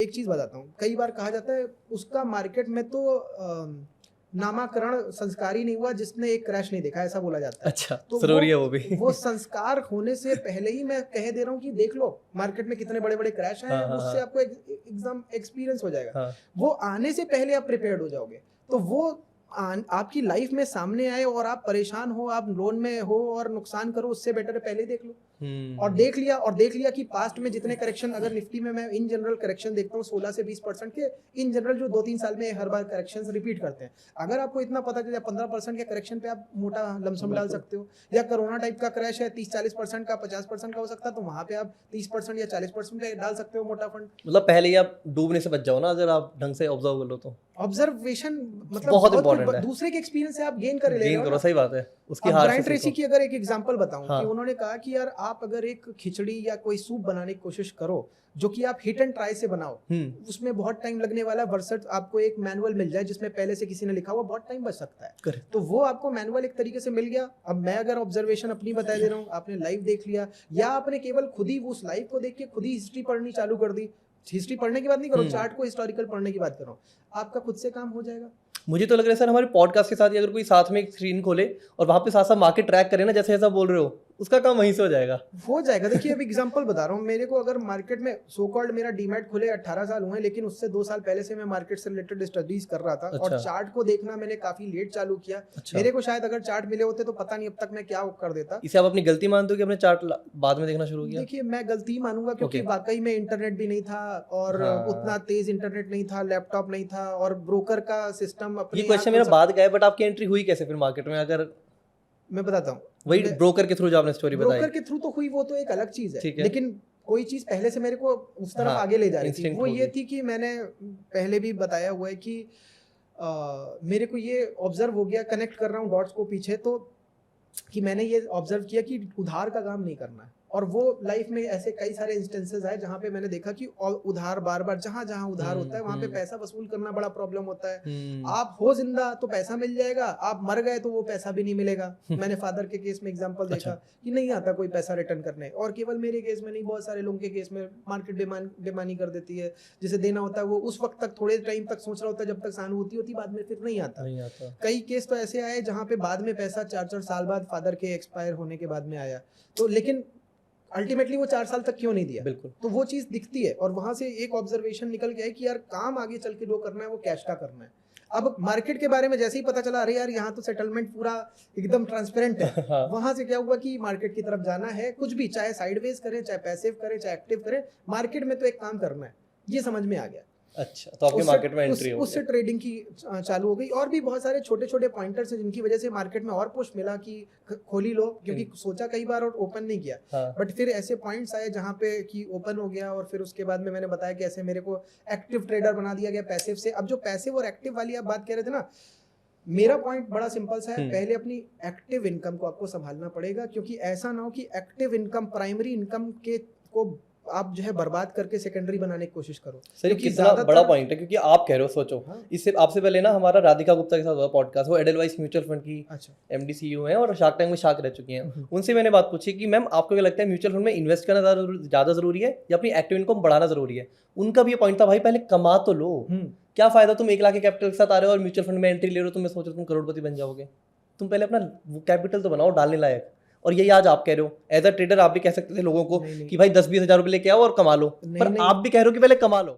एक चीज बताता हूँ, कई बार कहा जाता है उसका मार्केट में तो नामाकरण संस्कार ही नहीं हुआ जिसने एक क्रैश नहीं देखा, ऐसा बोला जाता है। अच्छा, तो जरूरी है वो भी। वो संस्कार होने से पहले ही मैं कह दे रहा हूँ कि देख लो मार्केट में कितने बड़े बड़े क्रैश हैं, हाँ, उससे हाँ। आपको एग्जाम एक्सपीरियंस हो जाएगा। हाँ। वो आने से पहले आप प्रिपेयर्ड हो जाओगे, तो वो आपकी लाइफ में सामने आए और आप परेशान हो, आप लोन में हो और नुकसान करो, उससे बेटर है पहले देख लो। और देख लिया कि पास्ट में जितने करेक्शन, अगर निफ्टी में मैं इन जनरल करेक्शन देखता हूँ 16 से 20% के इन जनरल, जो 2-3 साल में हर बार करेक्शन रिपीट करते हैं। अगर आपको इतना पता चले 15% के करेक्शन पे आप मोटा लमसम डाल सकते हो, या कोरोना टाइप का क्रैश है 30-40% का, 50% का हो सकता है, तो वहां पे आप 30% या 40% पे डाल सकते हो मोटा फंड। मतलब पहले ही आप डूबने से बच जाओ ना, अगर आप ढंग से ऑब्जर्व कर लो तो। ऑब्जर्वेशन मतलब बहुत इंपॉर्टेंट है, दूसरे के एक्सपीरियंस से आप गेन कर ले रहे गेन हो करो, ना। सही बात है, उसकी अब हार से ब्रायन ट्रेसी सीखो। की अगर एक एग्जांपल बताऊं, हाँ। कि उन्होंने कहा कि यार आप अगर एक खिचड़ी या कोई सूप बनाने की कोशिश करो जो कि आप हिट एंड ट्राई से बनाओ, उसमें बहुत टाइम लगने वाला वर्सेस आपको एक मैनुअल मिल जाए जिसमें पहले से किसी ने लिखा हुआ, बहुत टाइम बच सकता है। Correct. तो वो आपको मैनुअल एक तरीके से मिल गया। अब मैं अगर ऑब्जर्वेशन अपनी बता दे रहा हूँ, आपने लाइव देख लिया या आपने केवल खुद ही उस लाइव को देख के खुद ही हिस्ट्री पढ़नी चालू कर दी, हिस्ट्री पढ़ने की बात नहीं करो, चार्ट को हिस्टोरिकल पढ़ने की बात कर रहा हूँ, आपका खुद से काम हो जाएगा। मुझे तो लग रहा है सर, हमारे पॉडकास्ट के साथ ही अगर कोई साथ में एक स्क्रीन खोले और वहां पे साथ साथ मार्केट ट्रैक करे ना, जैसे ऐसा बोल रहे हो, उसका काम वहीं से हो जाएगा। देखिए अब एग्जांपल बता रहा हूँ, मेरे को अगर मार्केट में सो कॉल्ड मेरा डीमैट खुले 18 साल हुए, लेकिन उससे 2 साल पहले से मैं मार्केट से रिलेटेड स्टडीज कर रहा था। और चार्ट को देखना मैंने काफी लेट चालू किया। मेरे को शायद अगर चार्ट मिले होते तो पता नहीं अब तक मैं क्या कर देता। इसे आप अपनी गलती मानते हो कि आपने चार्ट बाद में देखना शुरू किया? देखिए मैं गलती मानूंगा, क्योंकि वाकई में इंटरनेट भी नहीं था और उतना तेज इंटरनेट नहीं था, लैपटॉप नहीं था, और ब्रोकर का सिस्टम अपने। ये क्वेश्चन मेरा बाद का है, बट आपकी एंट्री हुई कैसे फिर मार्केट में? अगर मैं बताता हूँ, वही ब्रोकर के थ्रू जो आपने स्टोरी बताई। ब्रोकर के थ्रू तो हुई, वो तो एक अलग चीज है, लेकिन कोई चीज पहले से मेरे को उस तरफ आगे ले जा रही थी। वो ये थी कि मैंने पहले भी बताया हुआ है कि मेरे को ये ऑब्जर्व हो गया, कनेक्ट कर रहा हूँ डॉट्स को पीछे, तो कि मैंने ये ऑब्जर्व किया कि उधार का काम नहीं करना है। और वो लाइफ में ऐसे कई सारे इंस्टेंसेस आए जहाँ पे मैंने देखा कि उधार बार बार, जहाँ जहाँ उधार होता है वहां पे पैसा वसूल करना बड़ा प्रॉब्लम होता है। आप हो जिंदा तो पैसा मिल जाएगा, आप मर गए तो वो पैसा भी नहीं मिलेगा। मैंने फादर के केस में एग्जांपल देखा कि नहीं आता कोई पैसा रिटर्न करने, और केवल मेरे केस में नहीं, बहुत सारे लोगों के केस में मार्केट बेमानी कर देती है। जिसे देना होता है वो उस वक्त तक, थोड़े टाइम तक सोच रहा होता है जब तक सहानुभूति होती, बाद में फिर नहीं आता। कई केस तो ऐसे आए जहाँ पे बाद में पैसा 4-4 साल बाद फादर के एक्सपायर होने के बाद में आया। तो लेकिन अल्टीमेटली वो 4 साल तक क्यों नहीं दिया? बिल्कुल, तो वो चीज दिखती है। और वहां से एक ऑब्जर्वेशन निकल गया है कि यार काम आगे चल के जो करना है वो कैश का करना है। अब मार्केट के बारे में जैसे ही पता चला, अरे यार यहाँ तो सेटलमेंट पूरा एकदम ट्रांसपेरेंट है, वहां से क्या हुआ कि मार्केट की तरफ जाना है, कुछ भी, चाहे साइडवेज करें, चाहे पैसिव करें, चाहे एक्टिव करें, मार्केट में तो एक काम करना है, ये समझ में आ गया। अच्छा, तो आपके मार्केट में एंट्री हो गई, उससे ट्रेडिंग की चालू हो गई। और भी बहुत सारे छोटे छोटे पॉइंटर्स हैं जिनकी वजह से मार्केट में और पुश मिला कि खोली लो, क्योंकि सोचा कई बार और ओपन नहीं किया। बट फिर ऐसे पॉइंट्स आए जहाँ पे कि ओपन हो गया, और फिर उसके बाद में मैंने बताया कि ऐसे मेरे को एक्टिव ट्रेडर बना दिया गया पैसिव से। अब जो पैसिव और एक्टिव वाली आप बात कह रहे थे ना, मेरा पॉइंट बड़ा सिंपल सा है, पहले अपनी एक्टिव इनकम को आपको संभालना पड़ेगा, क्योंकि ऐसा ना हो कि एक्टिव इनकम, प्राइमरी इनकम के को आप जो है बर्बाद करके सेकेंडरी बनाने की कोशिश करो। सर कितना बड़ा पॉइंट है, क्योंकि आप कह रहे हो, सोचो इससे आपसे पहले ना हमारा राधिका गुप्ता के साथ हुआ पॉडकास्ट, वो एडलवाइस म्यूचुअल फंड की एमडी सीईओ हैं और शार्क टैंक में शार्क रह चुकी हैं। उनसे मैंने बात पूछी कि मैम आपको क्या लगता है, म्यूचुअल फंड में इन्वेस्ट करना ज़्यादा जरूरी है या अपनी एक्टिव इनकम बढ़ाना जरूरी है? उनका भी ये पॉइंट था, भाई पहले कमा तो लो, क्या फायदा तुम 1 लाख के कैपिटल के साथ आ रहे हो और म्यूचुअल फंड में एंट्री ले रहे हो, तुम्हें सोच रहे हो तुम करोड़पति बन जाओगे। तुम पहले अपना कैपिटल तो बनाओ डालने लायक। और यही आज आप कह रहे हो, एज अ ट्रेडर आप भी कह सकते थे लोगों को कि भाई 10-20 हज़ार रुपए लेके आओ और कमा लो, पर आप भी कह रहे हो कि पहले कमा लो।